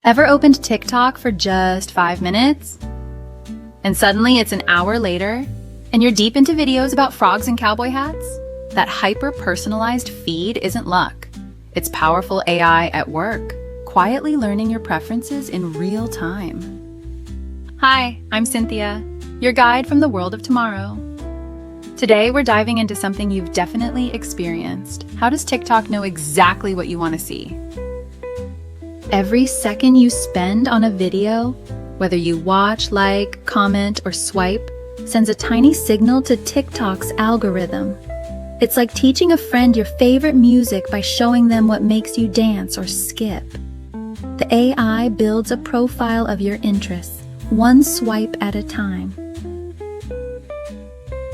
Ever opened TikTok for just 5 minutes? And suddenly it's an hour later, and you're deep into videos about frogs and cowboy hats? That hyper-personalized feed isn't luck. It's powerful AI at work, quietly learning your preferences in real time. Hi, I'm Cynthia, your guide from the world of tomorrow. Today, we're diving into something you've definitely experienced. How does TikTok know exactly what you want to see? Every second you spend on a video, whether you watch, like, comment, or swipe, sends a tiny signal to TikTok's algorithm. It's like teaching a friend your favorite music by showing them what makes you dance or skip. The AI builds a profile of your interests, one swipe at a time.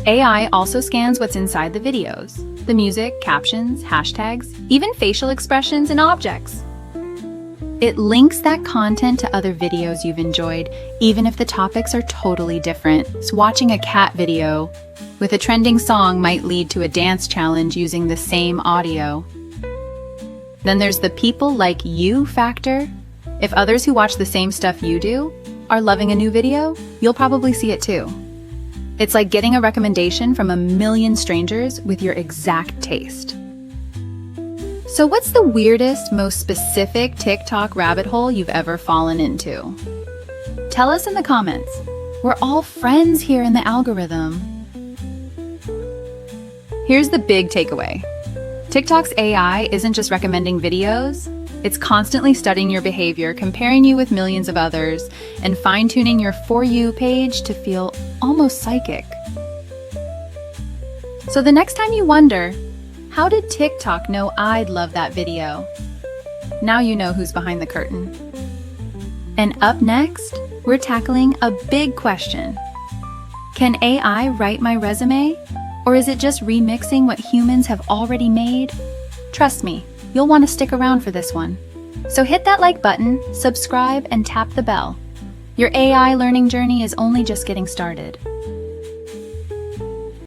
AI also scans what's inside the videos, the music, captions, hashtags, even facial expressions and objects. It links that content to other videos you've enjoyed, even if the topics are totally different. So watching a cat video with a trending song might lead to a dance challenge using the same audio. Then there's the people like you factor. If others who watch the same stuff you do are loving a new video, you'll probably see it too. It's like getting a recommendation from a million strangers with your exact taste. So what's the weirdest, most specific TikTok rabbit hole you've ever fallen into? Tell us in the comments. We're all friends here in the algorithm. Here's the big takeaway. TikTok's AI isn't just recommending videos. It's constantly studying your behavior, comparing you with millions of others, and fine-tuning your For You page to feel almost psychic. So the next time you wonder, how did TikTok know I'd love that video? Now you know who's behind the curtain. And up next, we're tackling a big question. Can AI write my resume? Or is it just remixing what humans have already made? Trust me, you'll want to stick around for this one. So hit that like button, subscribe, and tap the bell. Your AI learning journey is only just getting started.